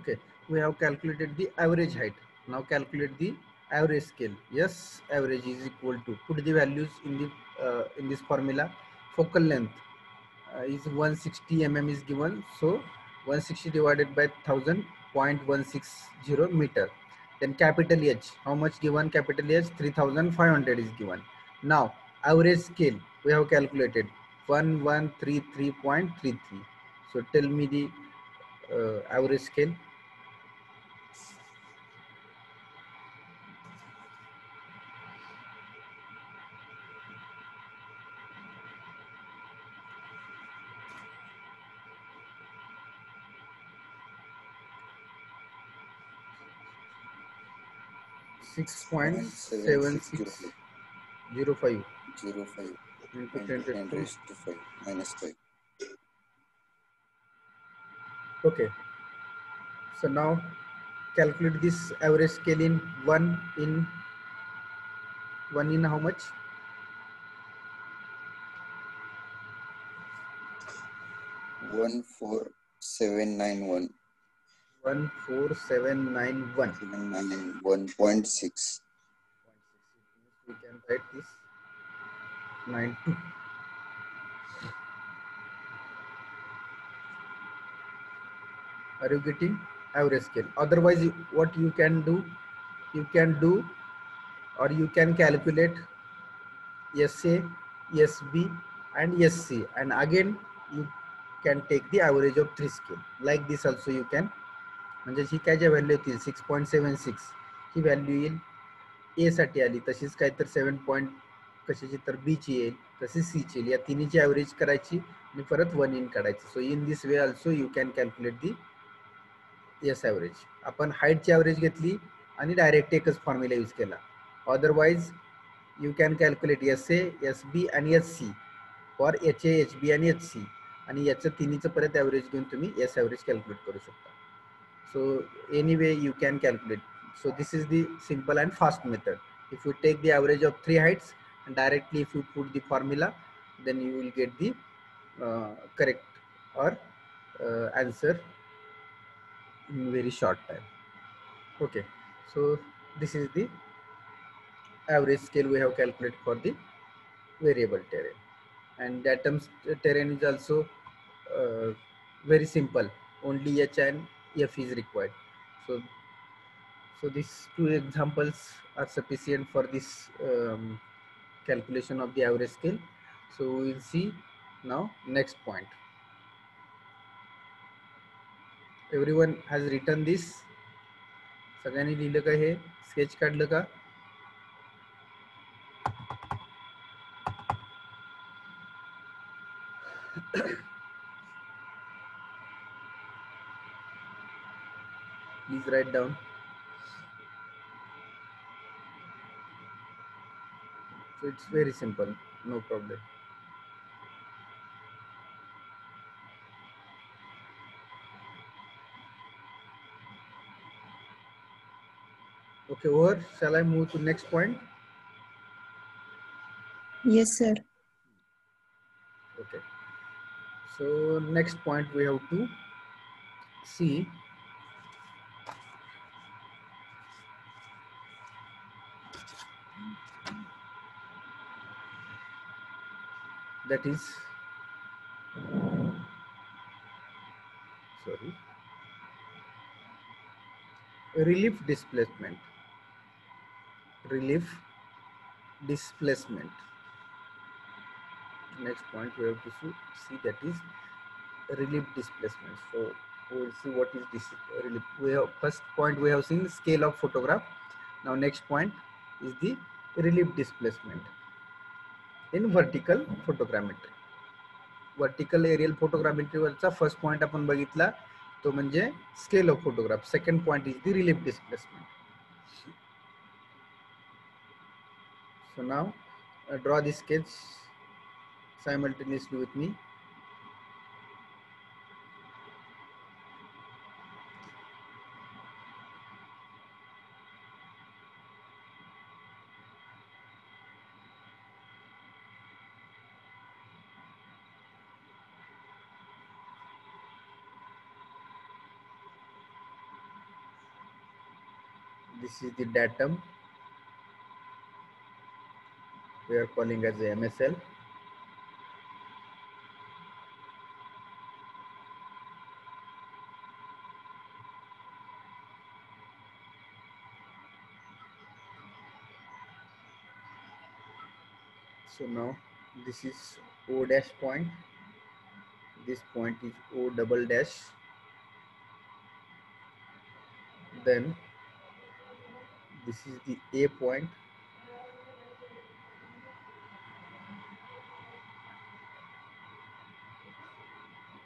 Okay, we have calculated the average height. Now calculate the average scale. Yes, average is equal to, put the values in this formula. Focal length is 160 mm is given, so 160 divided by 1000, 0.160 meter. Then capital H, how much given? Capital H 3500 is given. Now average scale we have calculated 1133.33. So tell me the average scale. 6.7605 into 10 10 to raised to 5 minus 5. Okay, so now calculate this average scale in one in how much? 14791. 14791. 1.6. We can write this 92. Are you getting average scale? Otherwise, what you can do, or you can calculate SA, SB, and SC, and again you can take the average of 3 scale. Like this also you can. म्हणजे ही काय ज्या value येतील 6.76 ही value येईल ए साठी आली, तशीच काय तर 7 पॉईंट कशाची तर बी ची येईल, तशी सी ची येईल. या तिन्हीची ॲव्हरेज करायची आणि परत 1 इन काढायची. So in this way also you can calculate the S average. आपण हाईटची ॲव्हरेज घेतली आणि डायरेक्ट एकच फॉर्म्युला यूज केला. Otherwise you can calculate S A, S B आणि S C for H A, H B आणि एच सी, आणि याचं तिन्हीचं परत ॲव्हरेज घेऊन तुम्ही एस ॲव्हरेज कॅल्क्युलेट करू शकता. So anyway you can calculate. So this is the simple and fast method. If you take the average of 3 heights and directly if you put the formula, then you will get the correct or answer in very short time. Okay, so this is the average scale we have calculated for the variable terrain, and the atom terrain is also very simple. Only H and F is required. So these two examples are sufficient for this calculation of the average scale. So we will see now next point. Everyone has written this. सगळ्यांनी लिहिलं का? हे sketch काढलं का? Please write down. So it's very simple, no problem. Okay, over. Shall I move to next point? Yes, sir. Okay. So next point we have to see that is, sorry, relief displacement. Relief displacement. Next point we have to see that is relief displacement. So we will see what is this relief. We have, first point we have seen scale of photograph. Now next point is the relief displacement in vertical photogrammetry. Vertical aerial photogrammetry वरचा first point आपण बघितला तो म्हणजे scale of photograph. Second point is the relief displacement. So now draw the sketch simultaneously with me. This is the datum. We are calling as a MSL. So now this is O dash point. This point is O double dash. Then this is the A point.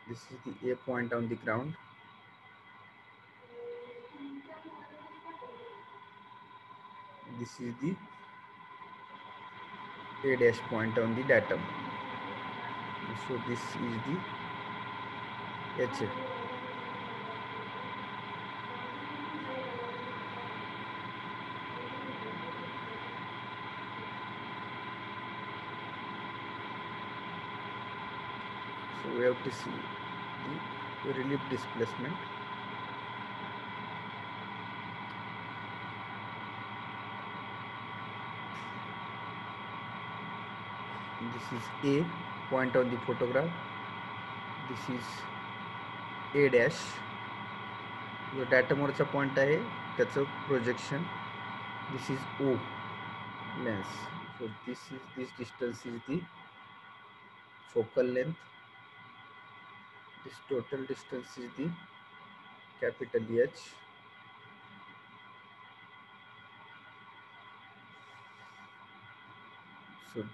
This is the A point on the ground. This is the A dash point on the datum. So this is the HA. So we have to see the relief displacement. This is A point on the photograph. This is A dash. जो datamवरचा point आहे त्याचं projection. This is O lens. So this distance is the focal length. This total distance is the capital H. So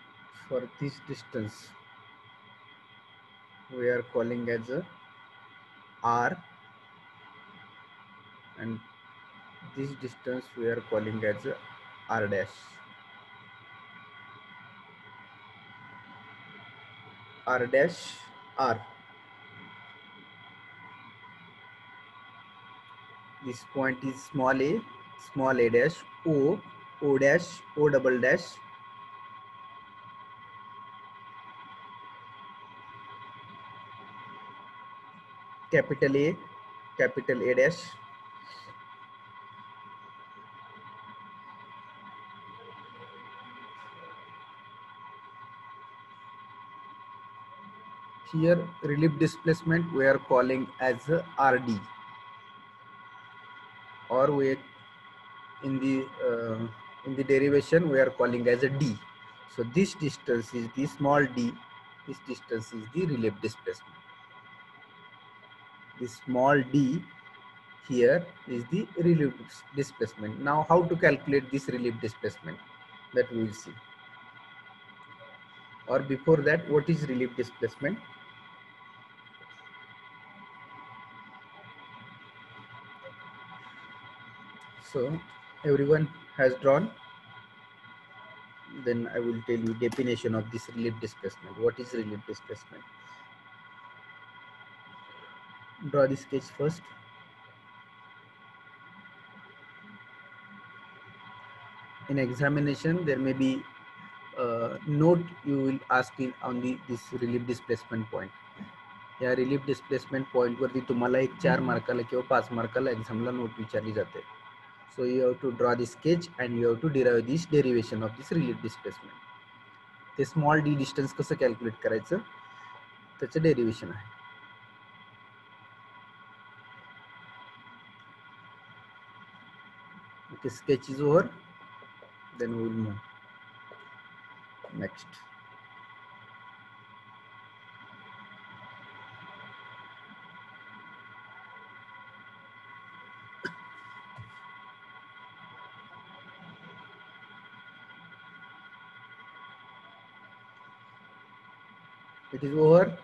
for this distance we are calling as a R, and this distance we are calling as a R dash. R dash R. This point is small a dash, O dash, O double dash, capital A dash, here relief displacement we are calling as a RD, or we in the derivation we are calling as a D. So this distance is the small d, this distance is the relief displacement. This small d here is the relief displacement. Now how to calculate this relief displacement, that we will see. Or before that, what is relief displacement? So everyone has drawn. Then I will tell you definition of this relief displacement. What is relief displacement? Draw the sketch first. In examination, there may be note you will ask in on this relief displacement point. या relief displacement point वरती तुम्हाला एक 4 मार्काला किंवा 5 मार्काला एक्झामला note विचारली जाते. So you have to draw the sketch and you have to derive this derivation of this relief displacement. ते small d distance कसं calculate करायचं त्याचं डेरिव्हेशन आहे. Okay, sketch is over. Then we will move next. It is over.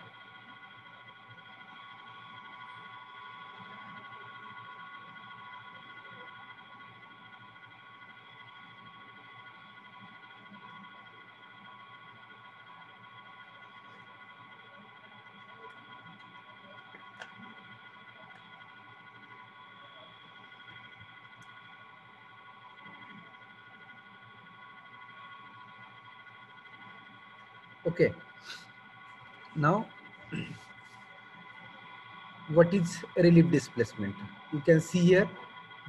Okay, now what is relief displacement? You can see here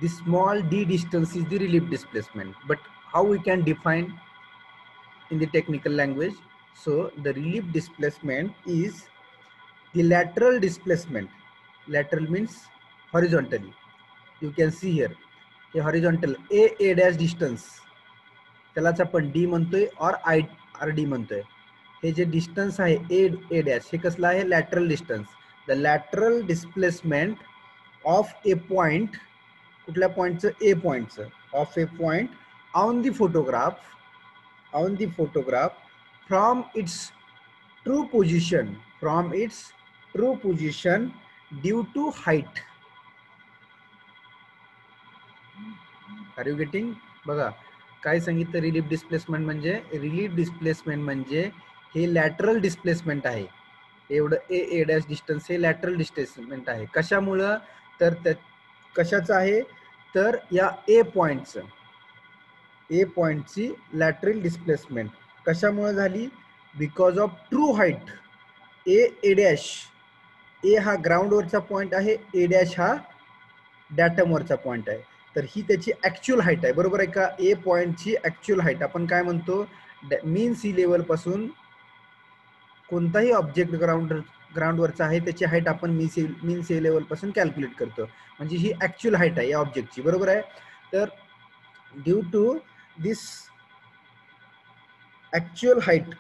the small d distance is the relief displacement. But how we can define in the technical language? So the relief displacement is the lateral displacement. Lateral means horizontally. You can see here hey horizontal a dash distance त्यालाच आपण d म्हणतोय और r d म्हणतोय. हे जे distance आहे a dash हे कसलं आहे lateral distance. The lateral displacement of a point कुठल्या पॉइंटचं ए पॉइंटचं of a point on the photograph from its true position due to height. Are you getting? बघा काय सांगितलं रिलीफ डिस्प्लेसमेंट म्हणजे हे लॅटरल डिस्प्लेसमेंट आहे. एवढं ए डॅश डिस्टन्स हे लॅटरल डिस्प्लेसमेंट आहे. कशामुळं? तर कशाचं आहे तर या ए पॉइंटची लॅटरल डिस्प्लेसमेंट कशामुळे झाली? Because of true height. A dash A हा ग्राउंडवरचा पॉइंट आहे, ए डॅश हा डॅटमवरचा पॉइंट आहे. तर ही त्याची ऍक्च्युअल हाईट आहे. बरोबर आहे का? ए पॉइंटची ऍक्च्युअल हाईट आपण काय म्हणतो मीन सी लेवल पासून कोणताही ऑब्जेक्ट ग्राउंडवरचा आहे त्याची हाईट आपण मीन सी लेवल पासून कॅल्क्युलेट करतो. म्हणजे ही ऍक्च्युअल हाईट आहे या ऑब्जेक्टची. बरोबर आहे? तर due to this actual height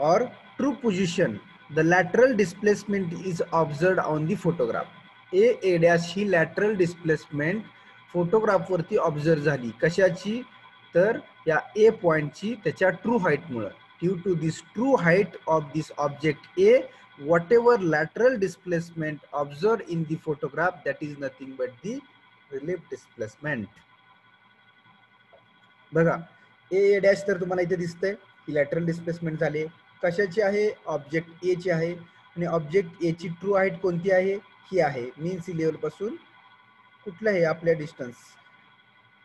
or true position, the lateral displacement is observed on the photograph. A dash ही lateral displacement फोटोग्राफ वरती ऑब्झर्व झाली. कशाची? तर या ए पॉइंटची त्याच्या ट्रू हाईट मुळे. Due to this true height of this object A, whatever lateral displacement observe in the photograph that is nothing but the relief displacement. बघा A dash तर तुम्हाला इथे दिसतंय की लॅटरल डिस्प्लेसमेंट झाले. कशाची आहे? ऑब्जेक्ट ए ची आहे. आणि ऑब्जेक्ट ए ची ट्रू हाईट कोणती आहे? ही आहे मीन सी लेवल पासून कुठलं आहे आपल्या डिस्टन्स,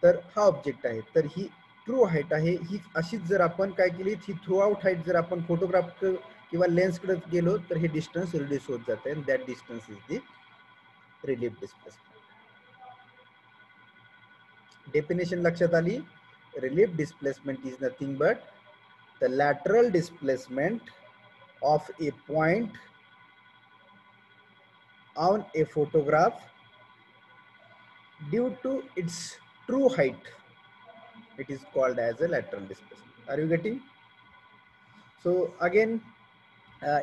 तर हा ऑब्जेक्ट आहे. तर ही ट्रू हाईट आहे. ही अशीच जर आपण काय केली ही थ्रू आउट हाईट जर आपण फोटोग्राफ किंवा लेन्सकडे गेलो तर हे डिस्टन्स रिड्यूस होत जाते. And that distance is the relief displacement. Definition लक्षात आली? Relief displacement is nothing but the lateral displacement of a point on a photograph due to its true height. It is called as a lateral displacement. Are you getting? So again,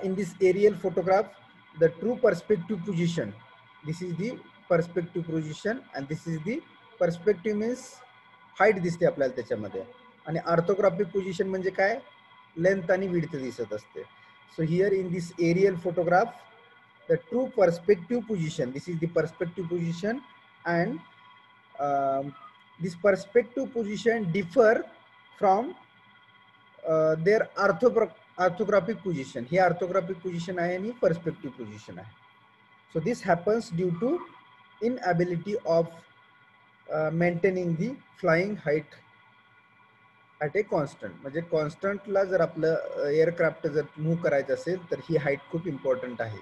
in this aerial photograph, the true perspective position, this is the perspective position and this is the perspective means height दिसते आपल्याला त्याच्यामध्ये. आणि orthographic position म्हणजे काय? Length आणि width दिसत असते. So here in this aerial photograph the true perspective position, this is the perspective position and this perspective position differ from their orthographic position. ही ऑर्थोग्राफिक पोझिशन आहे आणि पर्स्पेक्टिव्ह पोझिशन आहे. So this happens due to inability of maintaining the flying height at a constant. म्हणजे कॉन्स्टंटला जर आपलं aircraft जर move करायचं असेल तर ही हाईट खूप इम्पॉर्टंट आहे.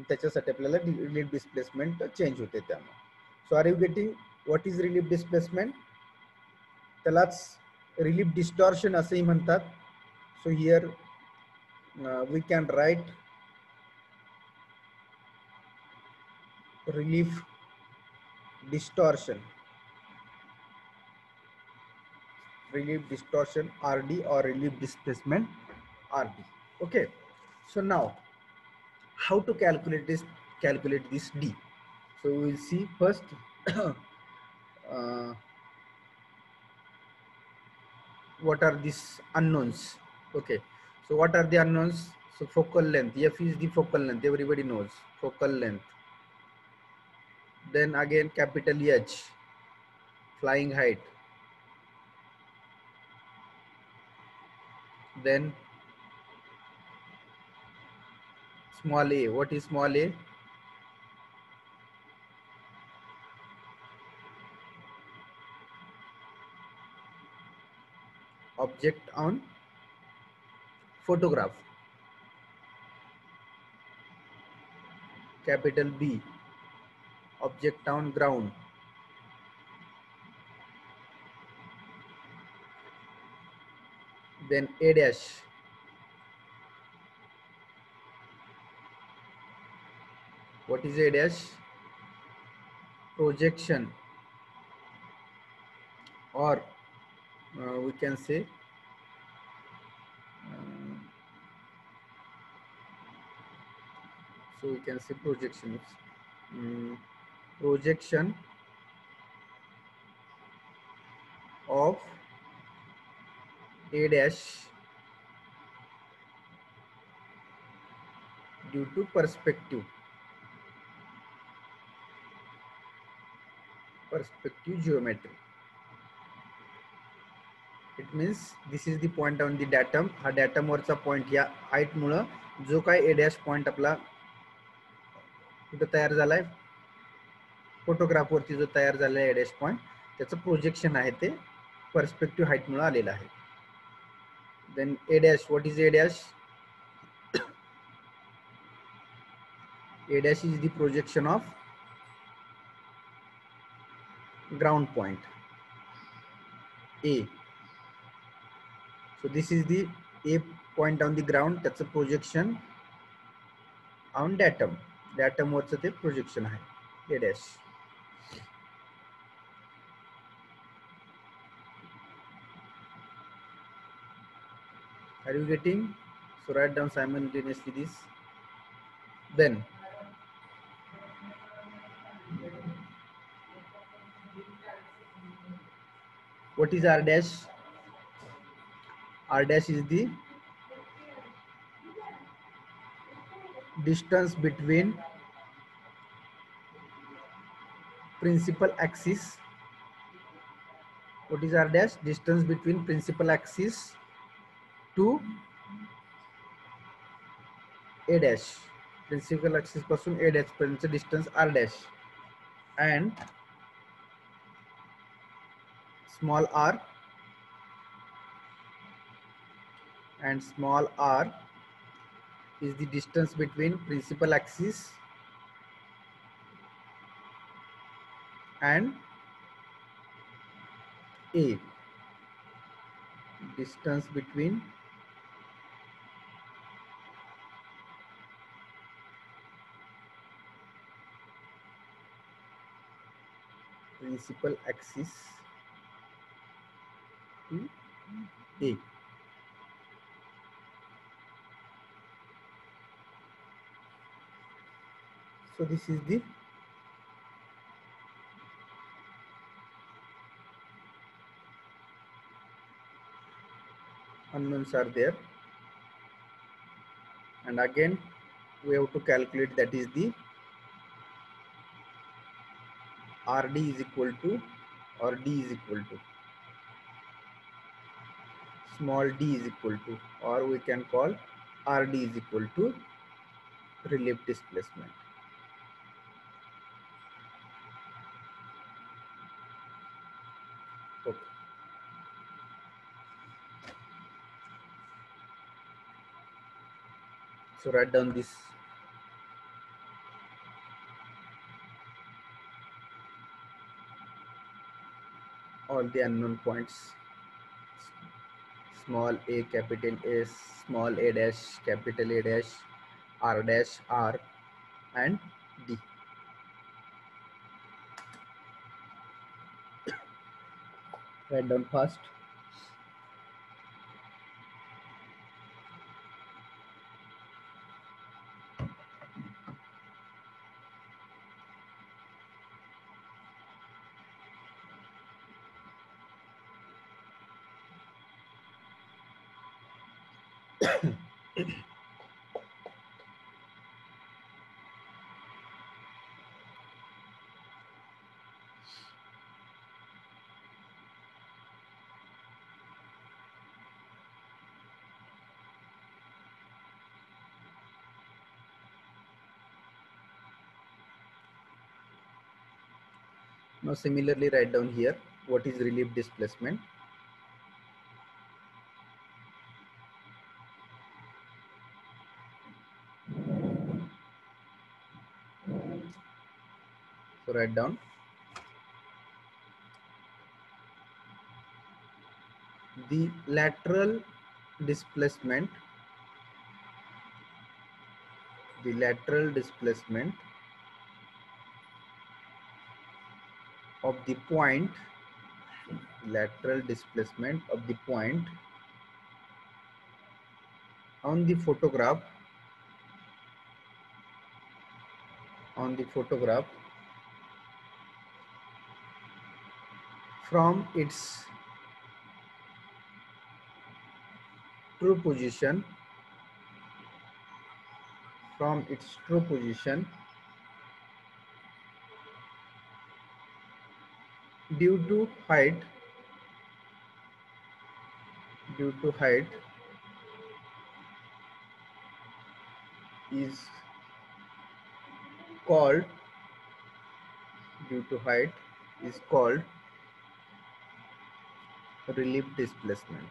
त्याच्यासाठी आपल्याला रिलीफ डिस्प्लेसमेंट चेंज होते त्यामुळे. So are you getting what is relief displacement? त्यालाच रिलीफ डिस्टॉर्शन असंही म्हणतात. So here we can write relief distortion RD or relief displacement RD. Okay, so now how to calculate this D? So we will see first what are these unknowns. Okay, so what are the unknowns? So focal length, F is the focal length, everybody knows focal length. Then again capital H, flying height. Then small a, what is small a? Object on photograph. Capital B, object on ground. Then A dash. What is A dash? Projection, or we can say so we can say projections. Projection of A dash due to perspective geometry. It means this is the point on the datum. हा datum वरचा point या height मुळे जो काय A dash point आपला कुठे तयार झालाय, photograph वरती जो तयार झालाय A dash point, त्याचं प्रोजेक्शन आहे ते पर्स्पेक्टिव्ह हाईट मुळे आलेलं आहे. Then A dash, what is A dash? A dash is the projection of ground point A. So this is the A point on the ground, that's a projection on datum. Datum वरचं ते projection आहे A dash. Are you getting? So write down simultaneously this. Then what is R dash? R dash is the distance between principal axis. What is R dash? Distance between principal axis to A dash. Principal axis पासून A dash पर्यंतचे distance R dash, and small r is the distance between principal axis and A. Distance between principal axis to A. So this is the unknowns are there, and again we have to calculate, that is the RD is equal to, or D is equal to, small d is equal to, or we can call RD is equal to relief displacement. Okay. So write down this. All the unknown points: small a, capital A, small a dash, capital A dash, R dash, R, and D. Write down fast. Now similarly write down here what is relief displacement. So So write down the lateral displacement of the point on the photograph from its true position due to height is called relief displacement.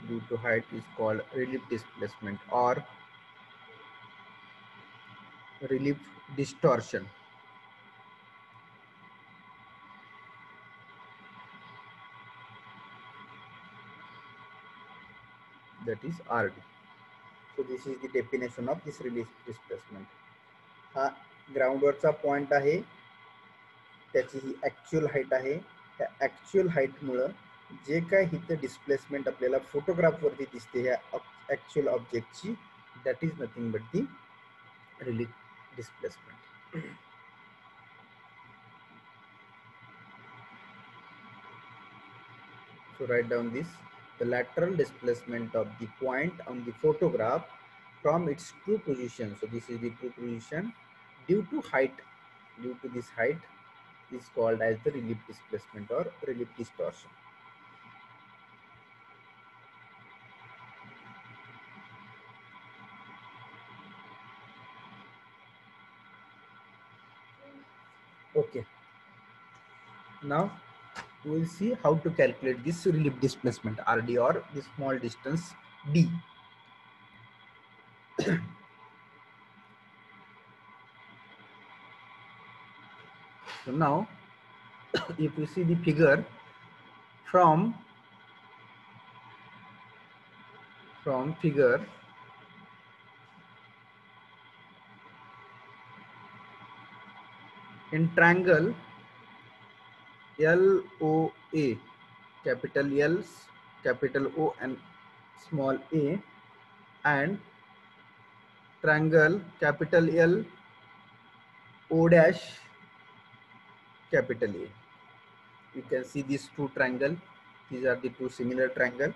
Due to height is called relief displacement or relief distortion. That is RD. So this is the definition of this relief displacement. हा ग्राउंडवरचा point आहे, त्याची ही actual height आहे. त्या actual height मुळे जे काय इथे displacement आपल्याला photograph वरती दिसते ह्या ऍक्च्युअल ऑब्जेक्टची, that is nothing but the relief displacement. So write down this: the lateral displacement of the point on the photograph from its true position. So this is the true position due to height. Due to this height is called as the relief displacement or relief distortion. Okay. Now we will see how to calculate this relief displacement RD or the small distance D. So now if you see the figure from figure in triangle LOA, capital L, capital O and small a, and triangle capital L O dash capital A. You can see these two triangles. These are the two similar triangles.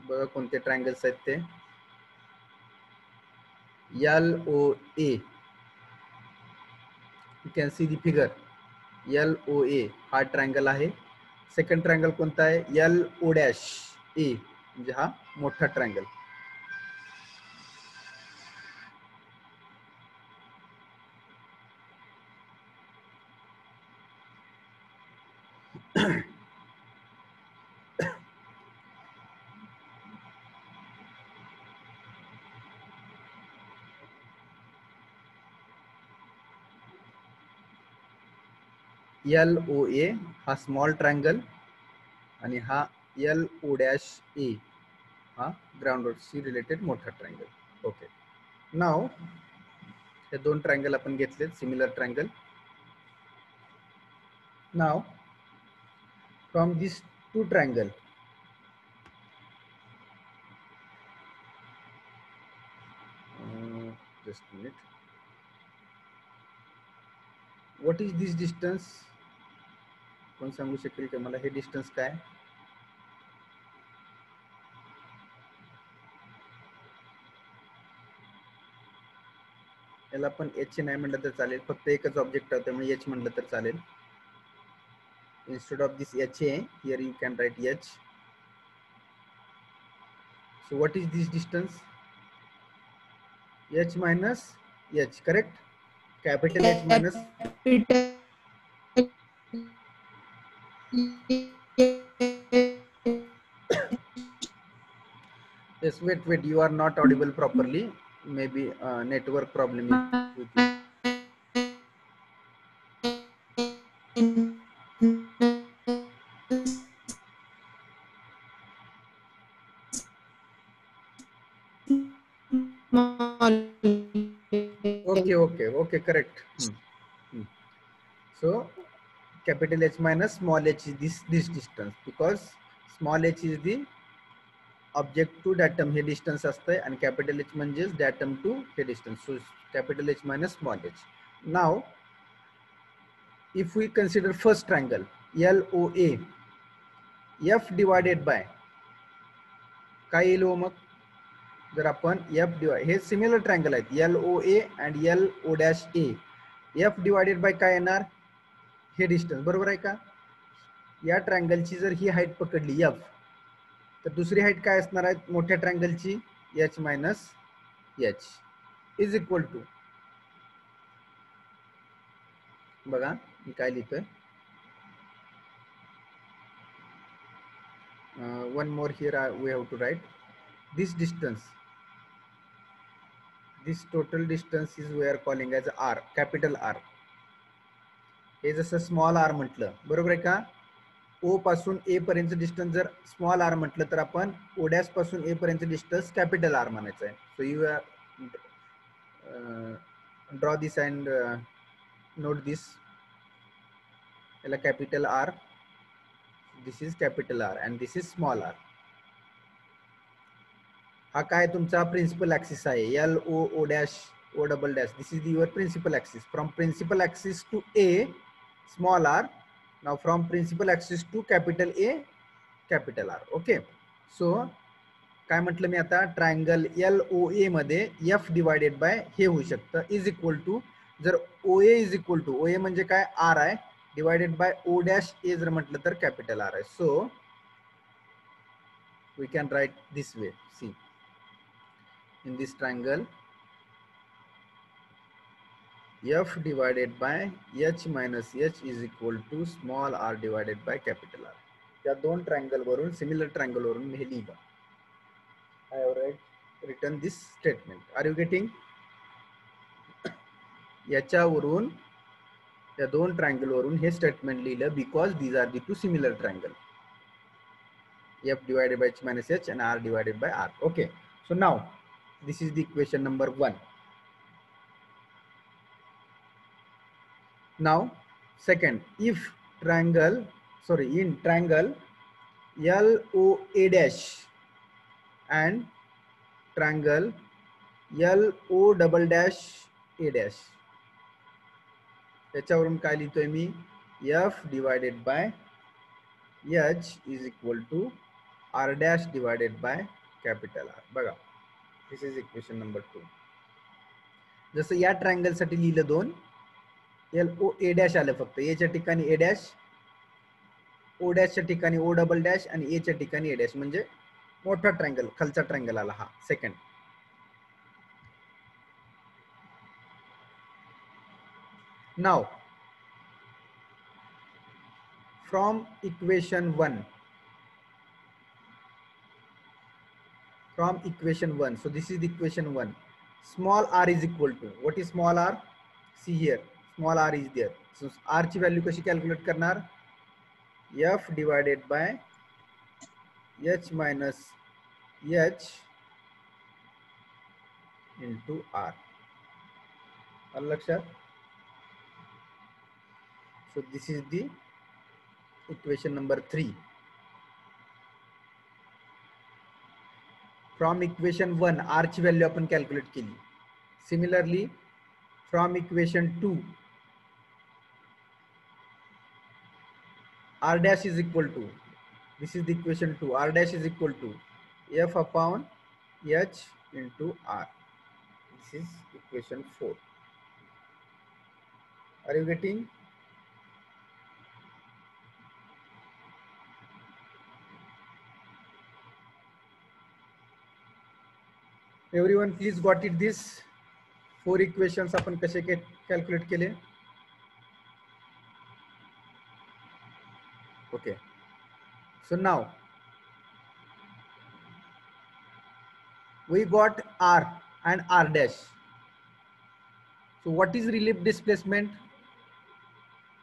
बघा कोणते triangles आहेत ते. LOA. You can see the figure. LOA हा triangle आहे. Second triangle कोणता आहे? LO dash A, म्हणजे हा मोठा ट्रायंगल. LOA हा स्मॉल ट्रायंगल आणि हा LO dash A हा ग्राउंडशी रिलेटेड मोठा ट्रायंगल. ओके. नाव हे दोन ट्रायंगल आपण घेतलेत, similar triangle. Now from this two triangle just a minute. What is this distance? कोण सांगू शकेल का मला हे डिस्टन्स काय? याला पण h नाही म्हटलं तर चालेल, फक्त एकच ऑब्जेक्ट आहे त्यामुळे h म्हटलं तर चालेल. Instead of this HA, here you can write H. So what is this distance? H minus H, correct? Capital H minus. Yes, wait, you are not audible properly. maybe network problem is with you. Okay, correct. So capital H minus small h is this distance, because small h is the object to datum hey distance असतंय आणि capital H म्हणजेच datum to hey distance. So capital H minus small h. Now if we consider first triangle LOA, F divided by काय येईल हो मग, जर आपण F divide, हे similar triangle आहेत LOA and LO'A, F divided bye काय येणार, हे distance, बरोबर आहे का. या ट्रायंगलची जर ही हाईट पकडली F, तर दुसरी हाईट काय असणार आहे मोठ्या ट्रायंगलची, H minus H is equal to, बघा मी काय लिहितोय, one more here we have to write this distance, this total distance is we are calling as R, capital R. हे जसं स्मॉल आर म्हटलं, बरोबर आहे का, ओ पासून ए पर्यंत डिस्टन्स जर स्मॉल आर म्हटलं तर आपण ओ डॅश पासून ए पर्यंत डिस्टन्स कॅपिटल आर म्हणायचं आहे. So you draw this and note this, याला capital R, this is capital R and this is small R. हा काय तुमचा प्रिन्सिपल ऍक्सिस आहे, L O O dash O double dash, this is your principal axis. From principal axis to a small R, now from principal axis to capital A capital R. Okay, so काय म्हटलं मी आता, triangle LOA मध्ये F divided by हे होऊ शकतं is equal to, जर OA is equal to, OA म्हणजे काय R आहे, divided by O dash A जर म्हटलं तर कॅपिटल R आहे. So we can write this way, see in this triangle F divided by H minus H is equal to small r divided by capital R. या दोन triangle वरून, similar triangle वरून मी हे लिहिलं. I have written this statement. Are you getting? याच्यावरून, या दोन triangle वरून हे statement लिहिलं, because these are the two similar triangle. F divided by H minus H and R divided by R. Okay. So now this is the equation number 1. Now second, if triangle, sorry, in triangle LOA dash and triangle LO double dash A dash, याच्यावरून काय लिहितोय मी, F divided by H is equal to R dash divided by capital R. बघा, this is equation number 2. जसं या triangle साठी लिहिलं 2, LOA dash आलं फक्त, A च्या ठिकाणी A dash, O डॅशच्या ठिकाणी O डबल डॅश आणि A च्या ठिकाणी A डॅश, म्हणजे मोठा ट्रायंगल, खालचा ट्रायंगल आला हा second. Now from equation 1, so this is the equation 1, small r is equal to, what is small r, see here small r is there. So r ची value कशी calculate करणार, F divided by H minus H into R. आलं लक्षात. So this is the equation number 3. From equation 1 R ची value आपण calculate केली. Similarly from equation 2 R dash is equal to, this is the equation 2, R dash is equal to F upon H into R. This is equation 4. Are you getting? Everyone please got it, this 4 equations आपण कसे calculate केले. Okay, so now we got R, and r dash. So what is relief displacement?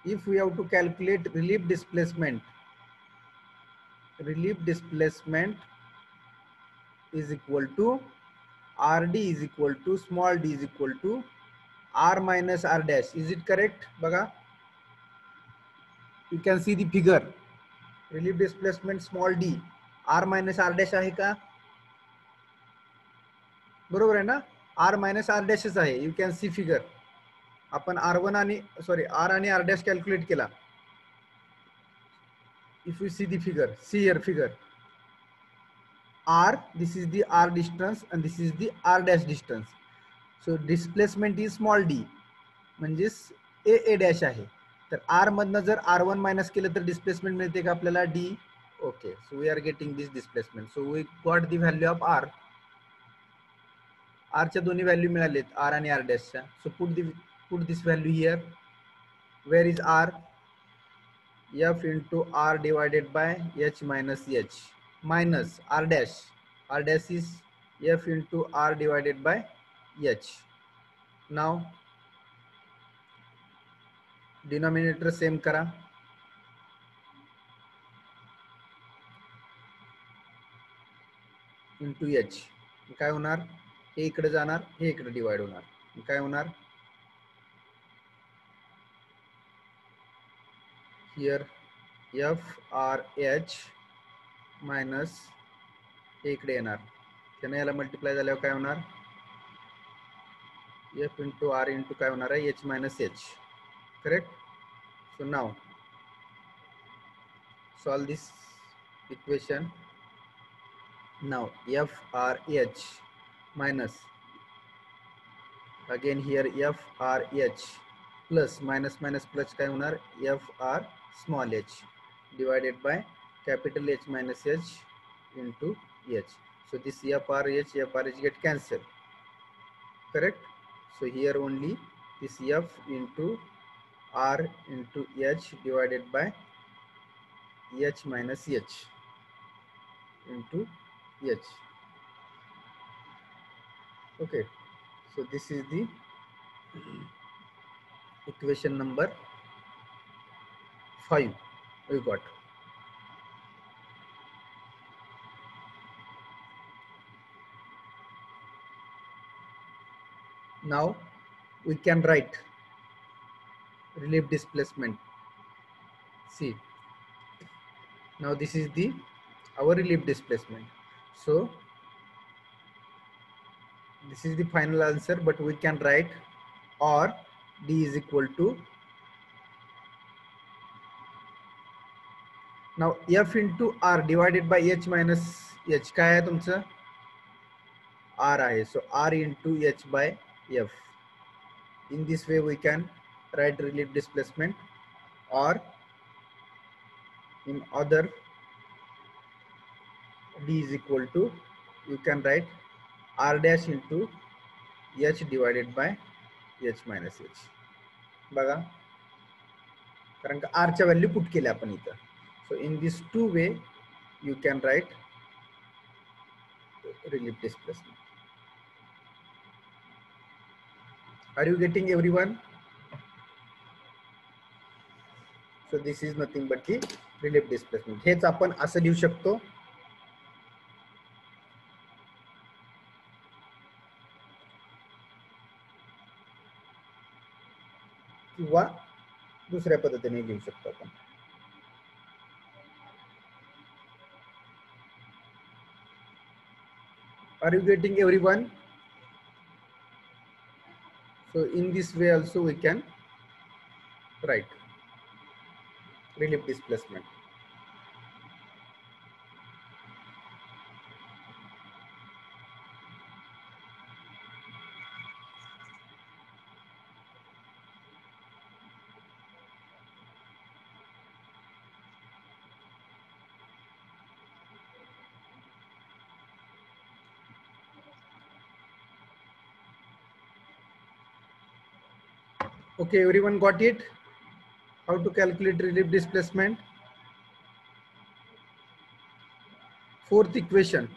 If we have to calculate relief displacement is equal to rd is equal to small d is equal to r minus r dash. Is it correct? Baga, you can see the figure. Relief displacement small d r minus r dash आहे का? बरोबर आहे ना? r minus r dash आहे. You can see figure. आपण r1 आणि r आणि r dash calculate केला. If you see the figure, see here figure. R, this is the r distance and this is the r dash distance. So displacement is small d, म्हणजेच a dash आहे. तर r मधनं जर r1 minus केलं तर displacement मिळते का आपल्याला d. Okay, so we are getting this displacement. So we got the value of r. r च्या दोन्ही व्हॅल्यू मिळालेत, r आणि r डॅशच्या. So put this value here. Where is r? f into r divided by h minus h minus r dash. R dash is f into r divided by h. Now denominator same करा. into h. काय होणार? हे इकडे जाणार, हे इकडे divide होणार. काय होणार? here f r h minus हे इकडे येणार. त्याने याला मल्टिप्लाय झाल्यावर काय होणार? f into r into काय होणार आहे? h minus h. Correct? So now solve this equation. Now f r h minus again here f r h plus minus minus plus काय होणार? f r small h divided by capital H minus h into h. So this f r h get cancelled. Correct? So here only this f into r into h divided by h minus h into h. Okay, so this is the equation number 5 we got. Now we can write relief displacement. See, now this is the our relief displacement. So this is the final answer, but we can write or d is equal to now f into r divided by h minus h. काय आहे तुमचं? r आहे. So r into h by f. In this way we can write relief displacement, or in other d is equal to you can write r dash into h divided by h minus h. बघा, कारण का r च्या value put केल्या आपण इथं. So in these two way you can write relief displacement. Are you getting everyone? So this is nothing but the relief displacement. हेच आपण असं लिहू शकतो. किंवा दुसऱ्या पद्धतीने लिहू शकतो आपण. Are you getting everyone? So in this way also we can write relief displacement. Okay, everyone got it? How to calculate relief displacement? Fourth equation.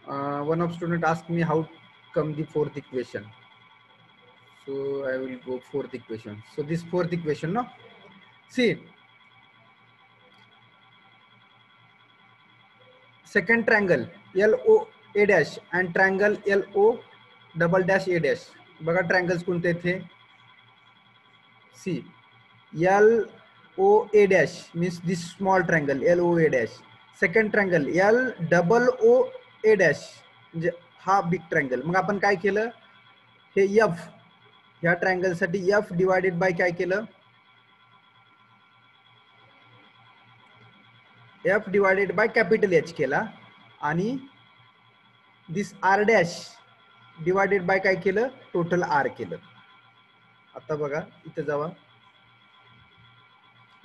One of student asked me how come the fourth equation. So I will go fourth equation. So this fourth equation, no? See, second triangle LOA dash and triangle LO double dash A dash. बघा triangles कोणते थे? See, LOA dash means this small triangle LOA dash. Second triangle LOA dash म्हणजे हा big triangle. मग आपण काय केलं, हे F ह्या triangle साठी F डिवाइडेड बाय काय केलं, F divided by capital H केला आणि this R dash divided by काय केलं, टोटल R केलं. आता बघा इथे जावा,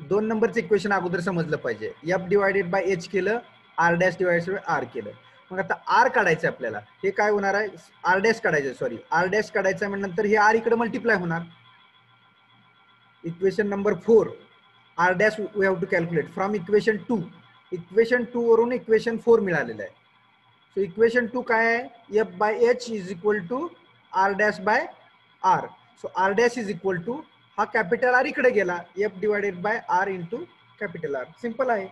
2 नंबरचं इक्वेशन अगोदर समजलं पाहिजे. F डिवाइडेड बाय H केलं, R dash divided by R केलं. मग आता R काढायचं आपल्याला, हे काय होणार आहे, R डॅश काढायचं, सॉरी R डॅश काढायचं म्हणजे नंतर हे R इकडे मल्टिप्लाय होणार. Equation number 4 R dash we have to calculate from equation 2. Equation 2 वरून इक्वेशन 4 मिळालेलं आहे. सो इक्वेशन 2 काय आहे, F by H is equal to R dash by R. So R dash is equal to, हा capital R इकडे गेला, F divided by R into capital R. Simple आहे.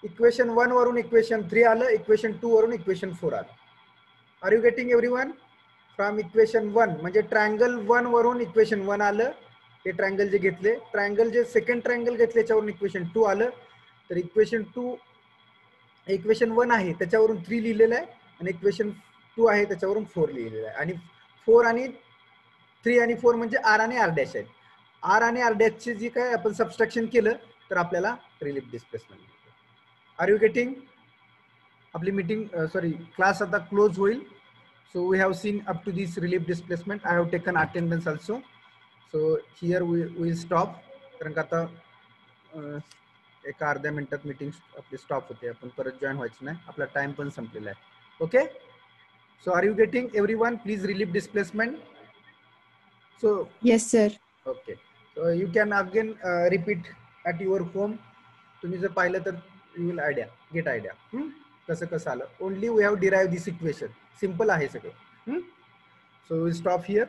Equation 1 वरून इक्वेशन 3 आलं, इक्वेशन 2 वरून equation 4 आलं. Are you getting everyone? From equation 1 म्हणजे triangle 1 वरून इक्वेशन 1 आलं, हे ट्रायंगल जे घेतले, ट्रायंगल जे सेकंड ट्रायंगल घेतले त्याच्यावरून इक्वेशन 2 आलं. तर इक्वेशन 2 इक्वेशन 1 आहे त्याच्यावरून 3 लिहिलेलं आहे आणि इक्वेशन 2 आहे त्याच्यावरून 4 लिहिलेलं आहे. आणि 4 आणि 3 आणि 4 म्हणजे R आणि R डॅश आहेत. R आणि R डॅशचे जे काय आपण सबस्ट्रॅक्शन केलं तर आपल्याला relief displacement. Are you getting? आपली मीटिंग सॉरी क्लास आता क्लोज होईल. So we have seen up to this relief displacement. I have taken attendance also. So here we will stop. कारण का आता एका अर्ध्या मिनिटात मीटिंग आपली स्टॉप होते, आपण परत जॉईन व्हायचं नाही, आपला टाइम पण संपलेला आहे. Okay, so are you getting everyone? Please relief displacement. So yes sir. Okay, so you can again repeat at your home. तुम्ही जर पाहिलं तर यू विल गेट आयडिया कसं कसं आलं. Only we have derive this equation. Simple आहे सगळं. So will stop here.